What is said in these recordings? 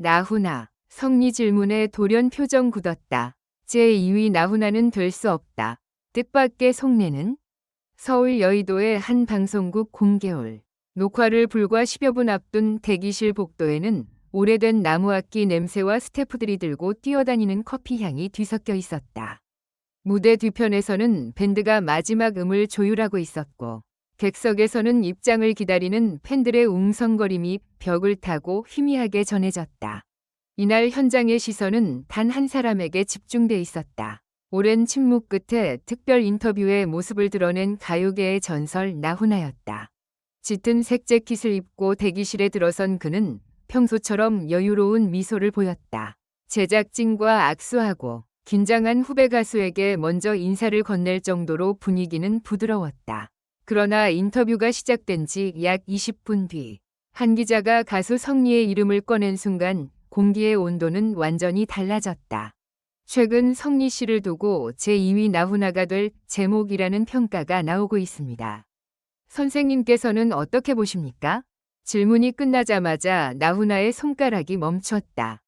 나훈아. 성리 질문에 돌연 표정 굳었다. 제2위 나훈아는 될 수 없다. 뜻밖의 속내는? 서울 여의도의 한 방송국 공개홀. 녹화를 불과 10여 분 앞둔 대기실 복도에는 오래된 나무악기 냄새와 스태프들이 들고 뛰어다니는 커피 향이 뒤섞여 있었다. 무대 뒤편에서는 밴드가 마지막 음을 조율하고 있었고, 객석에서는 입장을 기다리는 팬들의 웅성거림이 벽을 타고 희미하게 전해졌다. 이날 현장의 시선은 단 한 사람에게 집중돼 있었다. 오랜 침묵 끝에 특별 인터뷰에 모습을 드러낸 가요계의 전설 나훈아였다. 짙은 색 재킷을 입고 대기실에 들어선 그는 평소처럼 여유로운 미소를 보였다. 제작진과 악수하고 긴장한 후배 가수에게 먼저 인사를 건넬 정도로 분위기는 부드러웠다. 그러나 인터뷰가 시작된 지 약 20분 뒤, 한 기자가 가수 성리의 이름을 꺼낸 순간 공기의 온도는 완전히 달라졌다. 최근 성리 씨를 두고 제2위 나훈아가 될 제목이라는 평가가 나오고 있습니다. 선생님께서는 어떻게 보십니까? 질문이 끝나자마자 나훈아의 손가락이 멈췄다.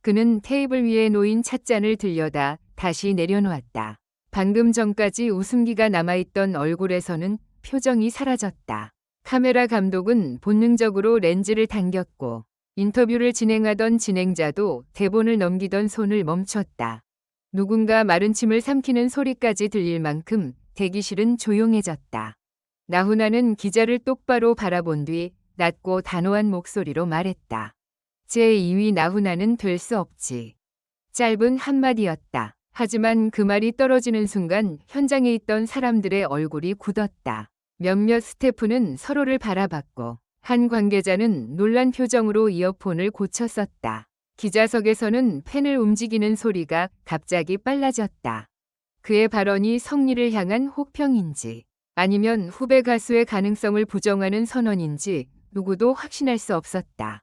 그는 테이블 위에 놓인 찻잔을 들여다 다시 내려놓았다. 방금 전까지 웃음기가 남아있던 얼굴에서는 표정이 사라졌다. 카메라 감독은 본능적으로 렌즈를 당겼고, 인터뷰를 진행하던 진행자도 대본을 넘기던 손을 멈췄다. 누군가 마른 침을 삼키는 소리까지 들릴 만큼 대기실은 조용해졌다. 나훈아는 기자를 똑바로 바라본 뒤 낮고 단호한 목소리로 말했다. 제2위 나훈아는 될 수 없지. 짧은 한마디였다. 하지만 그 말이 떨어지는 순간 현장에 있던 사람들의 얼굴이 굳었다. 몇몇 스태프는 서로를 바라봤고, 한 관계자는 놀란 표정으로 이어폰을 고쳐 썼다. 기자석에서는 펜을 움직이는 소리가 갑자기 빨라졌다. 그의 발언이 성리를 향한 혹평인지 아니면 후배 가수의 가능성을 부정하는 선언인지 누구도 확신할 수 없었다.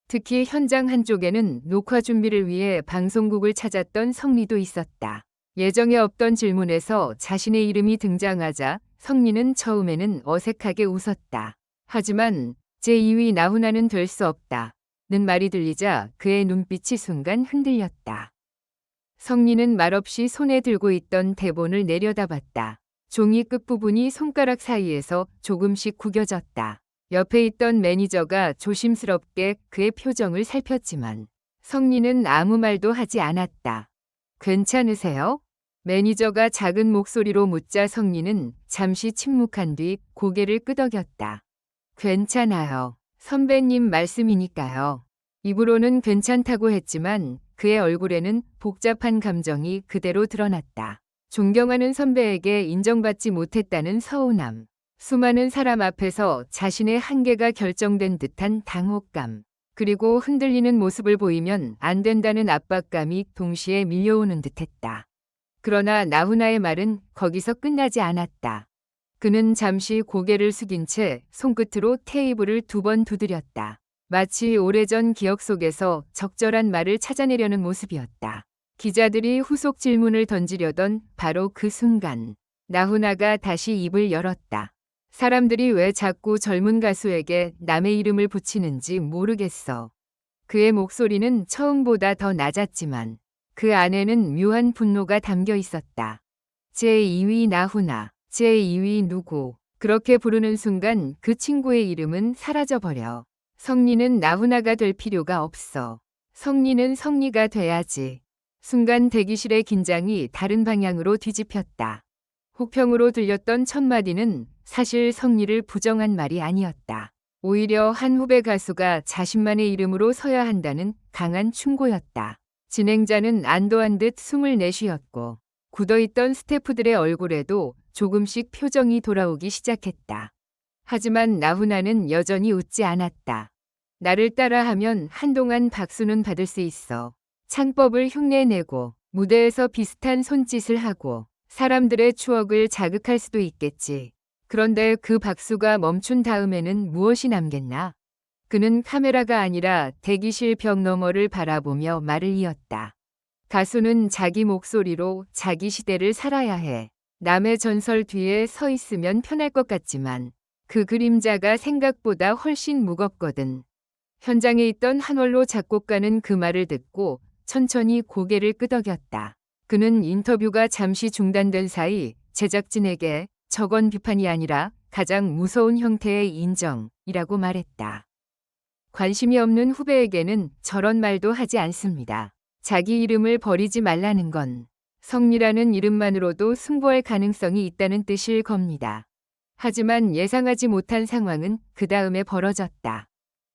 특히 현장 한쪽에는 녹화 준비를 위해 방송국을 찾았던 성리도 있었다. 예정에 없던 질문에서 자신의 이름이 등장하자 성리는 처음에는 어색하게 웃었다. 하지만 제2위 나훈아는 될 수 없다. 는 말이 들리자 그의 눈빛이 순간 흔들렸다. 성리는 말없이 손에 들고 있던 대본을 내려다봤다. 종이 끝부분이 손가락 사이에서 조금씩 구겨졌다. 옆에 있던 매니저가 조심스럽게 그의 표정을 살폈지만 성리는 아무 말도 하지 않았다. 괜찮으세요? 매니저가 작은 목소리로 묻자 성리는 잠시 침묵한 뒤 고개를 끄덕였다. 괜찮아요. 선배님 말씀이니까요. 입으로는 괜찮다고 했지만 그의 얼굴에는 복잡한 감정이 그대로 드러났다. 존경하는 선배에게 인정받지 못했다는 서운함. 수많은 사람 앞에서 자신의 한계가 결정된 듯한 당혹감. 그리고 흔들리는 모습을 보이면 안 된다는 압박감이 동시에 밀려오는 듯했다. 그러나 나훈아의 말은 거기서 끝나지 않았다. 그는 잠시 고개를 숙인 채 손끝으로 테이블을 2번 두드렸다. 마치 오래전 기억 속에서 적절한 말을 찾아내려는 모습이었다. 기자들이 후속 질문을 던지려던 바로 그 순간 나훈아가 다시 입을 열었다. 사람들이 왜 자꾸 젊은 가수에게 남의 이름을 붙이는지 모르겠어. 그의 목소리는 처음보다 더 낮았지만 그 안에는 묘한 분노가 담겨 있었다. 제2위 나훈아, 제2위 누구. 그렇게 부르는 순간 그 친구의 이름은 사라져버려. 성리는 나훈아가 될 필요가 없어. 성리는 성리가 돼야지. 순간 대기실의 긴장이 다른 방향으로 뒤집혔다. 혹평으로 들렸던 첫 마디는 사실 성리를 부정한 말이 아니었다. 오히려 한 후배 가수가 자신만의 이름으로 서야 한다는 강한 충고였다. 진행자는 안도한 듯 숨을 내쉬었고 굳어있던 스태프들의 얼굴에도 조금씩 표정이 돌아오기 시작했다. 하지만 나훈아는 여전히 웃지 않았다. 나를 따라하면 한동안 박수는 받을 수 있어. 창법을 흉내내고 무대에서 비슷한 손짓을 하고 사람들의 추억을 자극할 수도 있겠지. 그런데 그 박수가 멈춘 다음에는 무엇이 남겠나? 그는 카메라가 아니라 대기실 벽 너머를 바라보며 말을 이었다. 가수는 자기 목소리로 자기 시대를 살아야 해. 남의 전설 뒤에 서 있으면 편할 것 같지만 그 그림자가 생각보다 훨씬 무겁거든. 현장에 있던 한원로 작곡가는 그 말을 듣고 천천히 고개를 끄덕였다. 그는 인터뷰가 잠시 중단된 사이 제작진에게 저건 비판이 아니라 가장 무서운 형태의 인정이라고 말했다. 관심이 없는 후배에게는 저런 말도 하지 않습니다. 자기 이름을 버리지 말라는 건 성리라는 이름만으로도 승부할 가능성이 있다는 뜻일 겁니다. 하지만 예상하지 못한 상황은 그 다음에 벌어졌다.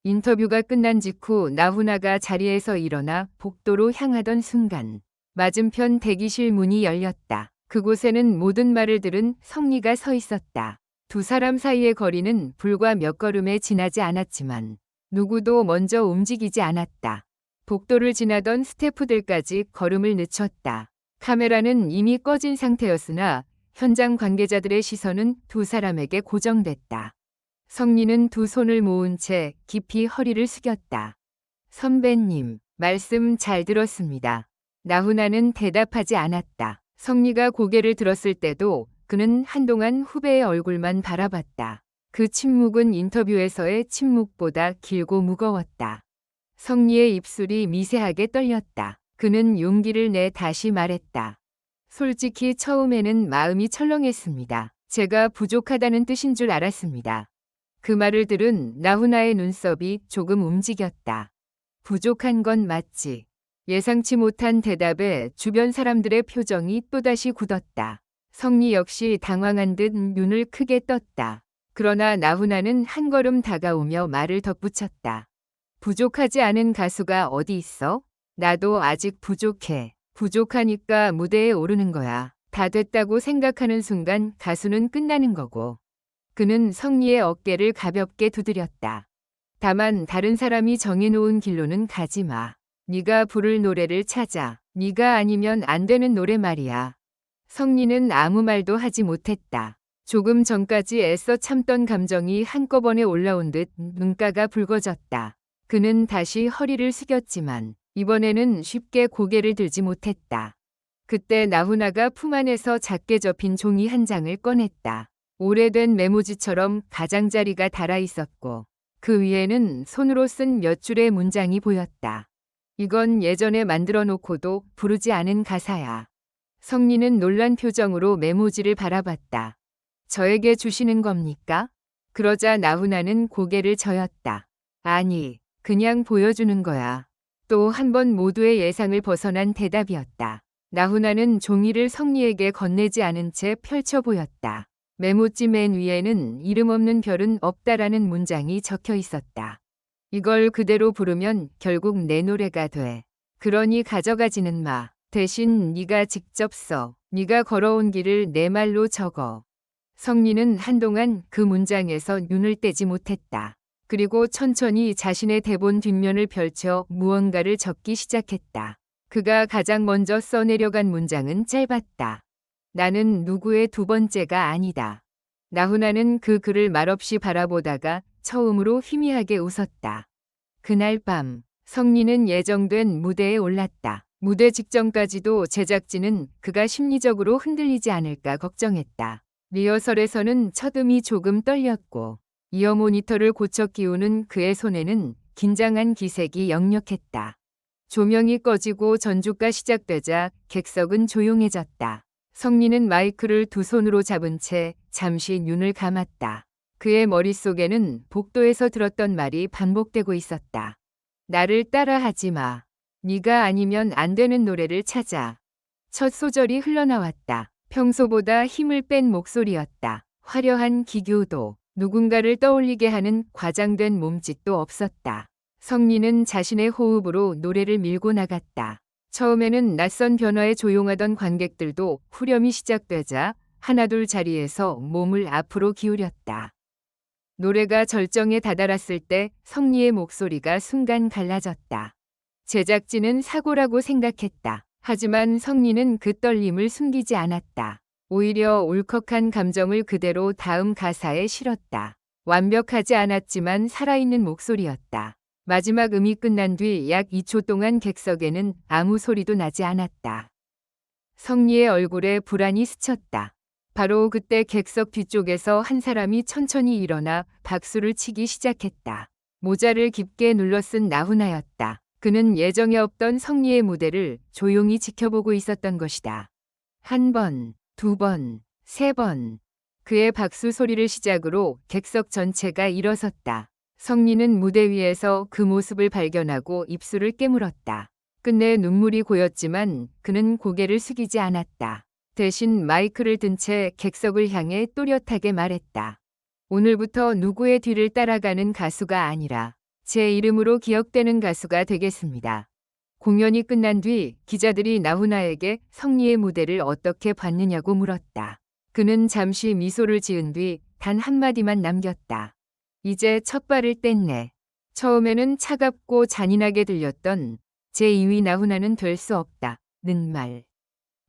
인터뷰가 끝난 직후 나훈아가 자리에서 일어나 복도로 향하던 순간 맞은편 대기실 문이 열렸다. 그곳에는 모든 말을 들은 성리가 서 있었다. 두 사람 사이의 거리는 불과 몇 걸음에 지나지 않았지만 누구도 먼저 움직이지 않았다. 복도를 지나던 스태프들까지 걸음을 늦췄다. 카메라는 이미 꺼진 상태였으나 현장 관계자들의 시선은 두 사람에게 고정됐다. 성리는 두 손을 모은 채 깊이 허리를 숙였다. 선배님, 말씀 잘 들었습니다. 나훈아는 대답하지 않았다. 성리가 고개를 들었을 때도 그는 한동안 후배의 얼굴만 바라봤다. 그 침묵은 인터뷰에서의 침묵보다 길고 무거웠다. 성리의 입술이 미세하게 떨렸다. 그는 용기를 내 다시 말했다. 솔직히 처음에는 마음이 철렁했습니다. 제가 부족하다는 뜻인 줄 알았습니다. 그 말을 들은 나훈아의 눈썹이 조금 움직였다. 부족한 건 맞지. 예상치 못한 대답에 주변 사람들의 표정이 또다시 굳었다. 성리 역시 당황한 듯 눈을 크게 떴다. 그러나 나훈아는 한 걸음 다가오며 말을 덧붙였다. 부족하지 않은 가수가 어디 있어? 나도 아직 부족해. 부족하니까 무대에 오르는 거야. 다 됐다고 생각하는 순간 가수는 끝나는 거고. 그는 성리의 어깨를 가볍게 두드렸다. 다만 다른 사람이 정해놓은 길로는 가지 마. 네가 부를 노래를 찾아. 네가 아니면 안 되는 노래 말이야. 성리는 아무 말도 하지 못했다. 조금 전까지 애써 참던 감정이 한꺼번에 올라온 듯 눈가가 붉어졌다. 그는 다시 허리를 숙였지만 이번에는 쉽게 고개를 들지 못했다. 그때 나훈아가 품 안에서 작게 접힌 종이 한 장을 꺼냈다. 오래된 메모지처럼 가장자리가 달아 있었고 그 위에는 손으로 쓴 몇 줄의 문장이 보였다. 이건 예전에 만들어 놓고도 부르지 않은 가사야. 성리는 놀란 표정으로 메모지를 바라봤다. 저에게 주시는 겁니까? 그러자 나훈아는 고개를 저었다. 아니, 그냥 보여주는 거야. 또 한 번 모두의 예상을 벗어난 대답이었다. 나훈아는 종이를 성리에게 건네지 않은 채 펼쳐 보였다. 메모지 맨 위에는 이름 없는 별은 없다라는 문장이 적혀 있었다. 이걸 그대로 부르면 결국 내 노래가 돼. 그러니 가져가지는 마. 대신 네가 직접 써. 네가 걸어온 길을 내 말로 적어. 성리는 한동안 그 문장에서 눈을 떼지 못했다. 그리고 천천히 자신의 대본 뒷면을 펼쳐 무언가를 적기 시작했다. 그가 가장 먼저 써내려간 문장은 짧았다. 나는 누구의 두 번째가 아니다. 나훈아는 그 글을 말없이 바라보다가 처음으로 희미하게 웃었다. 그날 밤 성리는 예정된 무대에 올랐다. 무대 직전까지도 제작진은 그가 심리적으로 흔들리지 않을까 걱정했다. 리허설에서는 첫음이 조금 떨렸고 이어 모니터를 고쳐 끼우는 그의 손에는 긴장한 기색이 역력했다. 조명이 꺼지고 전주가 시작되자 객석은 조용해졌다. 성리는 마이크를 두 손으로 잡은 채 잠시 눈을 감았다. 그의 머릿속에는 복도에서 들었던 말이 반복되고 있었다. 나를 따라하지 마. 네가 아니면 안 되는 노래를 찾아. 첫 소절이 흘러나왔다. 평소보다 힘을 뺀 목소리였다. 화려한 기교도 누군가를 떠올리게 하는 과장된 몸짓도 없었다. 성리는 자신의 호흡으로 노래를 밀고 나갔다. 처음에는 낯선 변화에 조용하던 관객들도 후렴이 시작되자 하나둘 자리에서 몸을 앞으로 기울였다. 노래가 절정에 다다랐을 때 성리의 목소리가 순간 갈라졌다. 제작진은 사고라고 생각했다. 하지만 성리는 그 떨림을 숨기지 않았다. 오히려 울컥한 감정을 그대로 다음 가사에 실었다. 완벽하지 않았지만 살아있는 목소리였다. 마지막 음이 끝난 뒤 약 2초 동안 객석에는 아무 소리도 나지 않았다. 성리의 얼굴에 불안이 스쳤다. 바로 그때 객석 뒤쪽에서 한 사람이 천천히 일어나 박수를 치기 시작했다. 모자를 깊게 눌러 쓴 나훈아였다. 그는 예정에 없던 성리의 무대를 조용히 지켜보고 있었던 것이다. 한 번, 두 번, 세 번. 그의 박수 소리를 시작으로 객석 전체가 일어섰다. 성리는 무대 위에서 그 모습을 발견하고 입술을 깨물었다. 끝내 눈물이 고였지만 그는 고개를 숙이지 않았다. 대신 마이크를 든 채 객석을 향해 또렷하게 말했다. 오늘부터 누구의 뒤를 따라가는 가수가 아니라 제 이름으로 기억되는 가수가 되겠습니다. 공연이 끝난 뒤 기자들이 나훈아에게 성리의 무대를 어떻게 봤느냐고 물었다. 그는 잠시 미소를 지은 뒤 단 한마디만 남겼다. 이제 첫 발을 뗐네. 처음에는 차갑고 잔인하게 들렸던 제2위 나훈아는 될 수 없다. 는 말.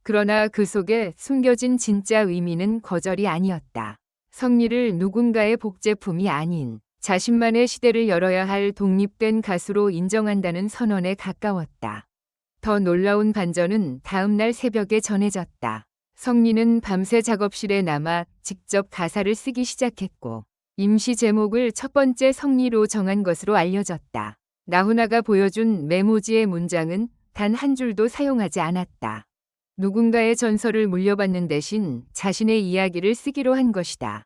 그러나 그 속에 숨겨진 진짜 의미는 거절이 아니었다. 성리를 누군가의 복제품이 아닌 자신만의 시대를 열어야 할 독립된 가수로 인정한다는 선언에 가까웠다. 더 놀라운 반전은 다음 날 새벽에 전해졌다. 성리는 밤새 작업실에 남아 직접 가사를 쓰기 시작했고 임시 제목을 첫 번째 성리로 정한 것으로 알려졌다. 나훈아가 보여준 메모지의 문장은 단 한 줄도 사용하지 않았다. 누군가의 전설을 물려받는 대신 자신의 이야기를 쓰기로 한 것이다.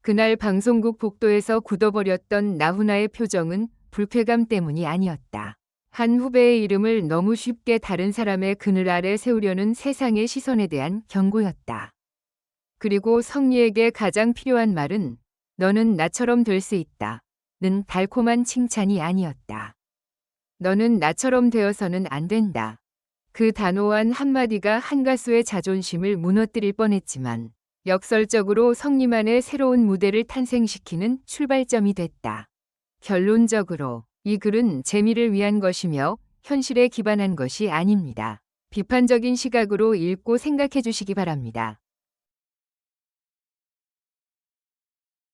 그날 방송국 복도에서 굳어버렸던 나훈아의 표정은 불쾌감 때문이 아니었다. 한 후배의 이름을 너무 쉽게 다른 사람의 그늘 아래 세우려는 세상의 시선에 대한 경고였다. 그리고 성리에게 가장 필요한 말은 너는 나처럼 될 수 있다. 는 달콤한 칭찬이 아니었다. 너는 나처럼 되어서는 안 된다. 그 단호한 한마디가 한 가수의 자존심을 무너뜨릴 뻔했지만 역설적으로 성리만의 새로운 무대를 탄생시키는 출발점이 됐다. 결론적으로 이 글은 재미를 위한 것이며 현실에 기반한 것이 아닙니다. 비판적인 시각으로 읽고 생각해 주시기 바랍니다.